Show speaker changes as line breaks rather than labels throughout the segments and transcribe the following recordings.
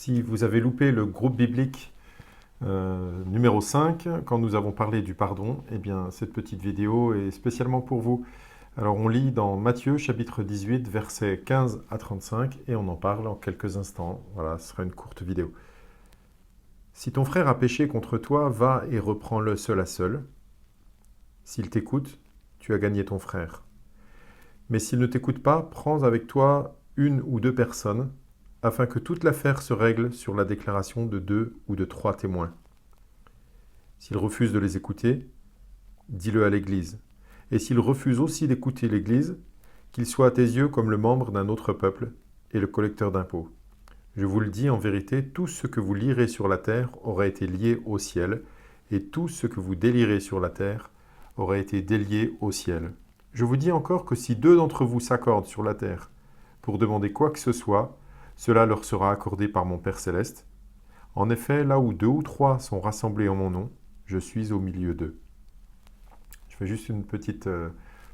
Si vous avez loupé le groupe biblique numéro 5, quand nous avons parlé du pardon, eh bien, cette petite vidéo est spécialement pour vous. Alors, on lit dans Matthieu, chapitre 18, versets 15 à 35, et on en parle en quelques instants. Voilà, ce sera une courte vidéo. Si ton frère a péché contre toi, va et reprends-le seul à seul. S'il t'écoute, tu as gagné ton frère. Mais s'il ne t'écoute pas, prends avec toi une ou deux personnes, afin que toute l'affaire se règle sur la déclaration de 2 ou de 3 témoins. S'il refuse de les écouter, dis-le à l'Église. Et s'il refuse aussi d'écouter l'Église, qu'il soit à tes yeux comme le membre d'un autre peuple et le collecteur d'impôts. Je vous le dis en vérité, tout ce que vous lirez sur la terre aura été lié au ciel, et tout ce que vous délirez sur la terre aura été délié au ciel. Je vous dis encore que si 2 d'entre vous s'accordent sur la terre pour demander quoi que ce soit, cela leur sera accordé par mon Père céleste. En effet, là où 2 ou 3 sont rassemblés en mon nom, je suis au milieu d'eux. Je fais juste une petite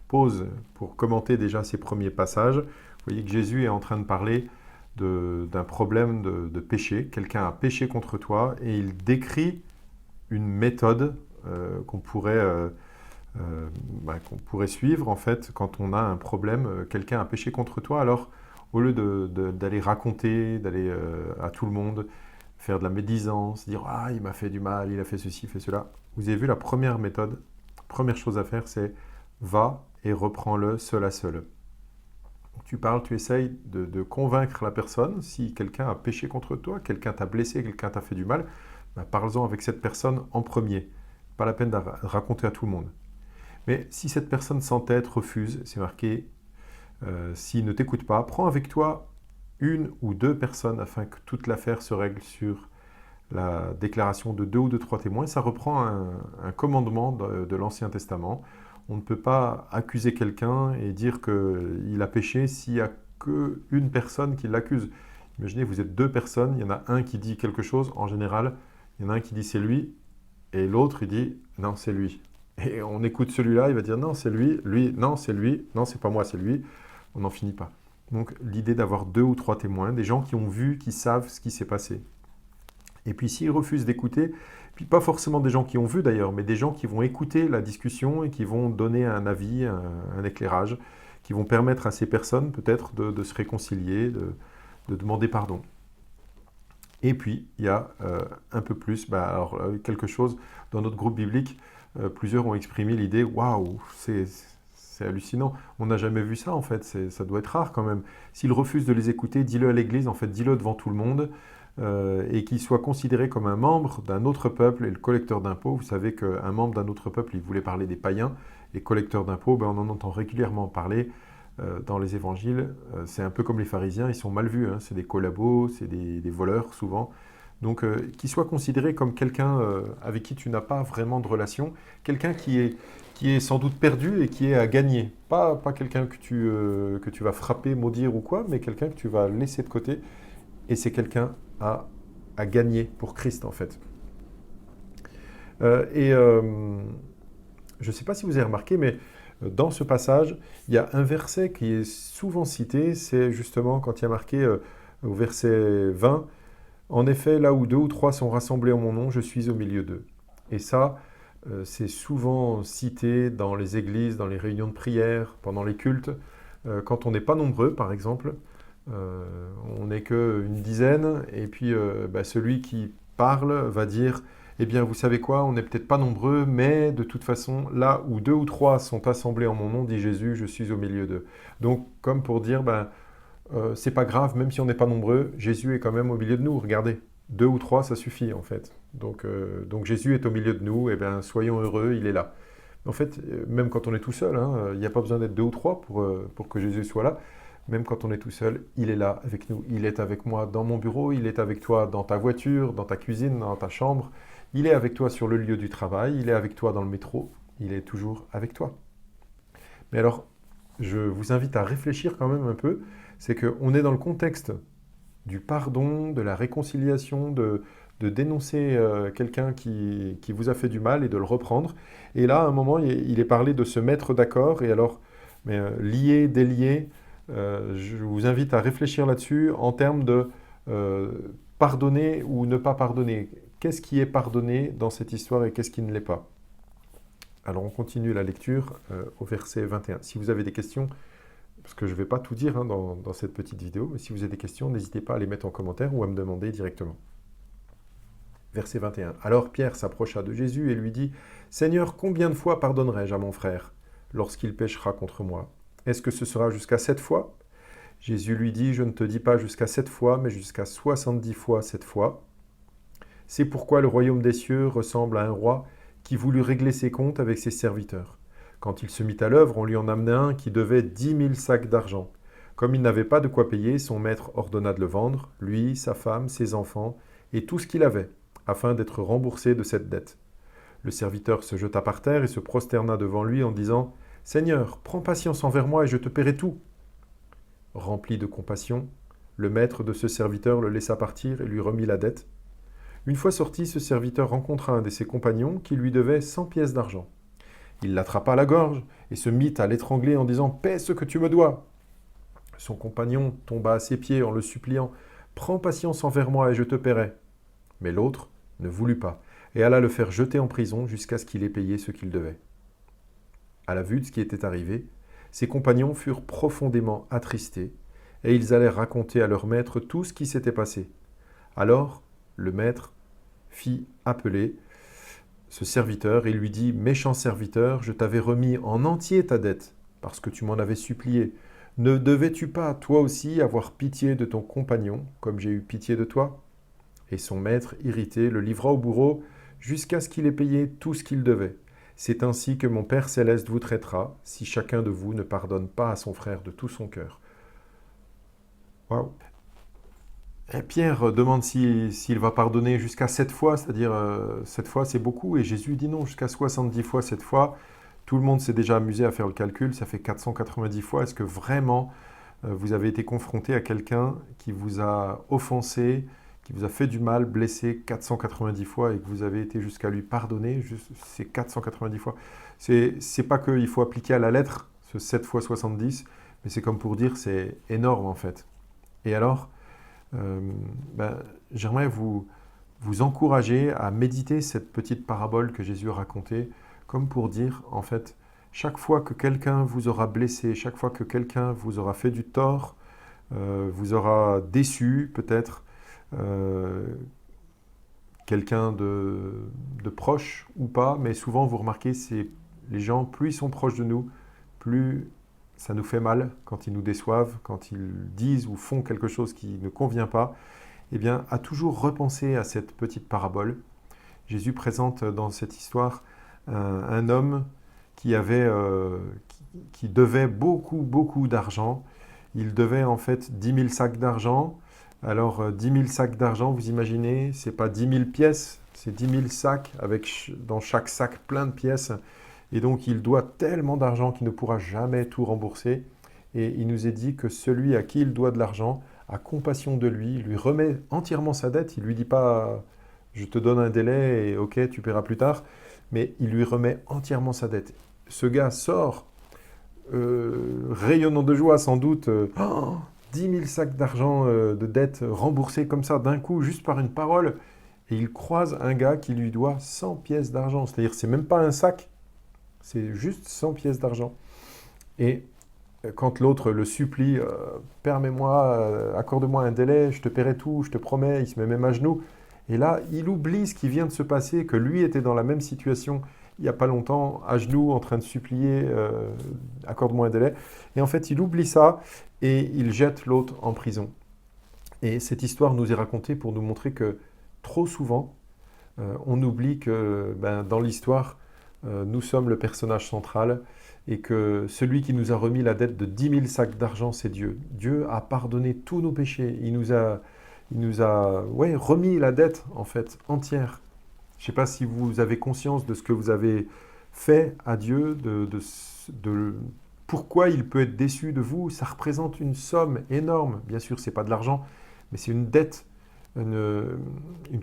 pause pour commenter déjà ces premiers passages. Vous voyez que Jésus est en train de parler d'un problème de péché. Quelqu'un a péché contre toi et il décrit une méthode qu'on pourrait suivre en fait quand on a un problème. Quelqu'un a péché contre toi, alors au lieu d'aller raconter, d'aller à tout le monde, faire de la médisance, dire « Ah, il m'a fait du mal, il a fait ceci, fait cela », vous avez vu la première méthode, première chose à faire, c'est « Va et reprends-le seul à seul ». Tu parles, tu essayes de convaincre la personne. Si quelqu'un a péché contre toi, quelqu'un t'a blessé, quelqu'un t'a fait du mal, parle-en avec cette personne en premier. Pas la peine de raconter à tout le monde. Mais si cette personne s'entête, refuse, c'est marqué s'il ne t'écoute pas, prends avec toi 1 ou 2 personnes afin que toute l'affaire se règle sur la déclaration de 2 ou de 3 témoins. Ça reprend un commandement de l'Ancien Testament. On ne peut pas accuser quelqu'un et dire qu'il a péché s'il n'y a qu'une personne qui l'accuse. Imaginez, vous êtes 2 personnes, il y en a un qui dit quelque chose, en général, il y en a un qui dit c'est lui, et l'autre il dit non c'est lui. Et on écoute celui-là, il va dire non c'est lui, lui, non c'est lui, non c'est pas moi c'est lui. On n'en finit pas. Donc l'idée d'avoir 2 ou 3 témoins, des gens qui ont vu, qui savent ce qui s'est passé. Et puis s'ils refusent d'écouter, puis pas forcément des gens qui ont vu d'ailleurs, mais des gens qui vont écouter la discussion et qui vont donner un avis, un éclairage, qui vont permettre à ces personnes peut-être de se réconcilier, de demander pardon. Et puis il y a un peu plus, quelque chose dans notre groupe biblique, plusieurs ont exprimé l'idée, waouh, c'est hallucinant. On n'a jamais vu ça, en fait. Ça doit être rare, quand même. S'il refuse de les écouter, dis-le à l'Église. En fait, dis-le devant tout le monde. Et qu'il soit considéré comme un membre d'un autre peuple et le collecteur d'impôts. Vous savez qu'un membre d'un autre peuple, il voulait parler des païens. Et collecteur d'impôts, on en entend régulièrement parler dans les évangiles. C'est un peu comme les pharisiens. Ils sont mal vus. C'est des collabos, c'est des voleurs, souvent. Donc, qu'il soit considéré comme quelqu'un avec qui tu n'as pas vraiment de relation. Quelqu'un qui est sans doute perdu et qui est à gagner. Pas quelqu'un que tu vas frapper, maudire ou quoi, mais quelqu'un que tu vas laisser de côté. Et c'est quelqu'un à gagner pour Christ, en fait. Je ne sais pas si vous avez remarqué, mais dans ce passage, il y a un verset qui est souvent cité. C'est justement quand il y a marqué au verset 20, « En effet, là où 2 ou 3 sont rassemblés en mon nom, je suis au milieu d'eux. » Et ça, c'est souvent cité dans les églises, dans les réunions de prière, pendant les cultes. Quand on n'est pas nombreux, par exemple, on n'est qu'une dizaine, et puis celui qui parle va dire « Eh bien, vous savez quoi, on n'est peut-être pas nombreux, mais de toute façon, là où 2 ou 3 sont assemblés en mon nom, dit Jésus, je suis au milieu d'eux. » Donc, comme pour dire c'est pas grave, même si on n'est pas nombreux, Jésus est quand même au milieu de nous, regardez. 2 ou 3, ça suffit en fait. Donc Jésus est au milieu de nous, et bien soyons heureux, il est là. En fait, même quand on est tout seul, il n'y a pas besoin d'être 2 ou 3 pour que Jésus soit là. Même quand on est tout seul, il est là avec nous. Il est avec moi dans mon bureau, il est avec toi dans ta voiture, dans ta cuisine, dans ta chambre. Il est avec toi sur le lieu du travail, il est avec toi dans le métro, il est toujours avec toi. Mais alors, je vous invite à réfléchir quand même un peu, c'est qu'on est dans le contexte du pardon, de la réconciliation, de dénoncer quelqu'un qui vous a fait du mal et de le reprendre. Et là, à un moment, il est parlé de se mettre d'accord. Et alors, lier, délier, je vous invite à réfléchir là-dessus en termes de pardonner ou ne pas pardonner. Qu'est-ce qui est pardonné dans cette histoire et qu'est-ce qui ne l'est pas? Alors on continue la lecture au verset 21. Si vous avez des questions, parce que je ne vais pas tout dire dans cette petite vidéo, mais si vous avez des questions, n'hésitez pas à les mettre en commentaire ou à me demander directement. Verset 21. Alors Pierre s'approcha de Jésus et lui dit, « Seigneur, combien de fois pardonnerai-je à mon frère lorsqu'il péchera contre moi? Est-ce que ce sera jusqu'à 7 fois ?» Jésus lui dit, « Je ne te dis pas jusqu'à 7 fois, mais jusqu'à 70 fois 7 fois. C'est pourquoi le royaume des cieux ressemble à un roi qui voulut régler ses comptes avec ses serviteurs. Quand il se mit à l'œuvre, on lui en amenait un qui devait 10 000 sacs d'argent. Comme il n'avait pas de quoi payer, son maître ordonna de le vendre, lui, sa femme, ses enfants et tout ce qu'il avait, afin d'être remboursé de cette dette. Le serviteur se jeta par terre et se prosterna devant lui en disant, « Seigneur, prends patience envers moi et je te paierai tout. » Rempli de compassion, le maître de ce serviteur le laissa partir et lui remit la dette. Une fois sorti, ce serviteur rencontra un de ses compagnons qui lui devait 100 pièces d'argent. Il l'attrapa à la gorge et se mit à l'étrangler en disant « Paie ce que tu me dois !» Son compagnon tomba à ses pieds en le suppliant « Prends patience envers moi et je te paierai. » Mais l'autre ne voulut pas et alla le faire jeter en prison jusqu'à ce qu'il ait payé ce qu'il devait. À la vue de ce qui était arrivé, ses compagnons furent profondément attristés et ils allèrent raconter à leur maître tout ce qui s'était passé. Alors, le maître fit appeler ce serviteur et lui dit « Méchant serviteur, je t'avais remis en entier ta dette, parce que tu m'en avais supplié. Ne devais-tu pas, toi aussi, avoir pitié de ton compagnon, comme j'ai eu pitié de toi ?» Et son maître, irrité, le livra au bourreau jusqu'à ce qu'il ait payé tout ce qu'il devait. C'est ainsi que mon Père céleste vous traitera, si chacun de vous ne pardonne pas à son frère de tout son cœur. Waouh! Et Pierre demande s'il va pardonner jusqu'à 7 fois, c'est-à-dire 7 fois c'est beaucoup, et Jésus dit non, jusqu'à 70 fois 7 fois. Tout le monde s'est déjà amusé à faire le calcul, ça fait 490 fois. Est-ce que vraiment vous avez été confronté à quelqu'un qui vous a offensé, qui vous a fait du mal, blessé 490 fois et que vous avez été jusqu'à lui pardonner, ces 490 fois? C'est pas qu'il faut appliquer à la lettre ce 7 fois 70, mais c'est comme pour dire c'est énorme en fait. Et alors j'aimerais vous encourager à méditer cette petite parabole que Jésus a racontée, comme pour dire, en fait, chaque fois que quelqu'un vous aura blessé, chaque fois que quelqu'un vous aura fait du tort, vous aura déçu peut-être, quelqu'un de proche ou pas, mais souvent vous remarquez, c'est les gens, plus ils sont proches de nous, plus ça nous fait mal quand ils nous déçoivent, quand ils disent ou font quelque chose qui ne convient pas. Eh bien, à toujours repenser à cette petite parabole. Jésus présente dans cette histoire un homme qui devait beaucoup d'argent. Il devait en fait 10 000 sacs d'argent. Alors 10 000 sacs d'argent, vous imaginez, c'est pas 10 000 pièces, c'est 10 000 sacs avec dans chaque sac plein de pièces. Et donc, il doit tellement d'argent qu'il ne pourra jamais tout rembourser. Et il nous est dit que celui à qui il doit de l'argent a compassion de lui remet entièrement sa dette. Il ne lui dit pas « je te donne un délai et ok, tu paieras plus tard », mais il lui remet entièrement sa dette. Ce gars sort, rayonnant de joie sans doute, 10 000 sacs d'argent de dette remboursés comme ça d'un coup, juste par une parole. Et il croise un gars qui lui doit 100 pièces d'argent. C'est-à-dire, c'est même pas un sac. C'est juste 100 pièces d'argent. Et quand l'autre le supplie, permets-moi, accorde-moi un délai, je te paierai tout, je te promets, il se met même à genoux. Et là, il oublie ce qui vient de se passer, que lui était dans la même situation il n'y a pas longtemps, à genoux, en train de supplier, accorde-moi un délai. Et en fait, il oublie ça et il jette l'autre en prison. Et cette histoire nous est racontée pour nous montrer que trop souvent, on oublie que dans l'histoire, nous sommes le personnage central et que celui qui nous a remis la dette de 10 000 sacs d'argent, c'est Dieu. Dieu a pardonné tous nos péchés. Il nous a remis la dette, en fait, entière. Je ne sais pas si vous avez conscience de ce que vous avez fait à Dieu, de pourquoi il peut être déçu de vous. Ça représente une somme énorme. Bien sûr, ce n'est pas de l'argent, mais c'est une dette, une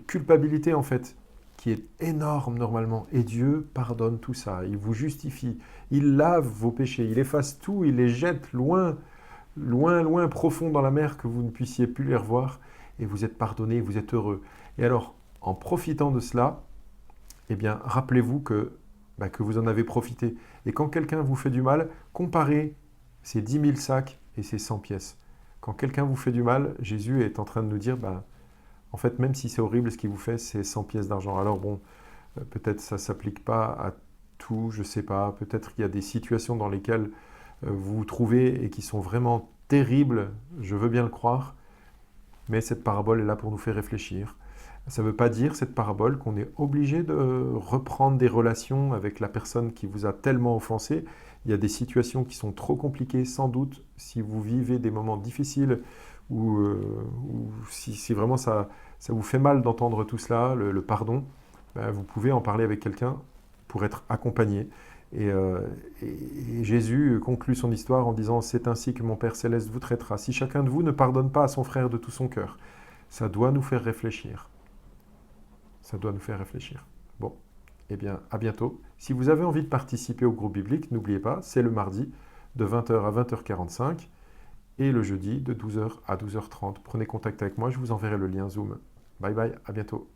culpabilité, en fait, qui est énorme normalement. Et Dieu pardonne tout ça. Il vous justifie. Il lave vos péchés. Il efface tout. Il les jette loin, loin, loin, profond dans la mer que vous ne puissiez plus les revoir. et vous êtes pardonné, vous êtes heureux. Et alors, en profitant de cela, eh bien, rappelez-vous que vous en avez profité. Et quand quelqu'un vous fait du mal, comparez ces 10 000 sacs et ces 100 pièces. Quand quelqu'un vous fait du mal, Jésus est en train de nous dire, en fait, même si c'est horrible ce qu'il vous fait, c'est 100 pièces d'argent. Alors bon, peut-être ça ne s'applique pas à tout, je ne sais pas. Peut-être qu'il y a des situations dans lesquelles vous vous trouvez et qui sont vraiment terribles, je veux bien le croire, mais cette parabole est là pour nous faire réfléchir. Ça ne veut pas dire, cette parabole, qu'on est obligé de reprendre des relations avec la personne qui vous a tellement offensé. Il y a des situations qui sont trop compliquées, sans doute, si vous vivez des moments difficiles ou si vraiment ça vous fait mal d'entendre tout cela, le pardon, vous pouvez en parler avec quelqu'un pour être accompagné. Et Jésus conclut son histoire en disant « C'est ainsi que mon Père Céleste vous traitera. Si chacun de vous ne pardonne pas à son frère de tout son cœur, ça doit nous faire réfléchir. » Ça doit nous faire réfléchir. Bon, eh bien, à bientôt. Si vous avez envie de participer au groupe biblique, n'oubliez pas, c'est le mardi de 20h à 20h45 et le jeudi de 12h à 12h30. Prenez contact avec moi, je vous enverrai le lien Zoom. Bye bye, à bientôt.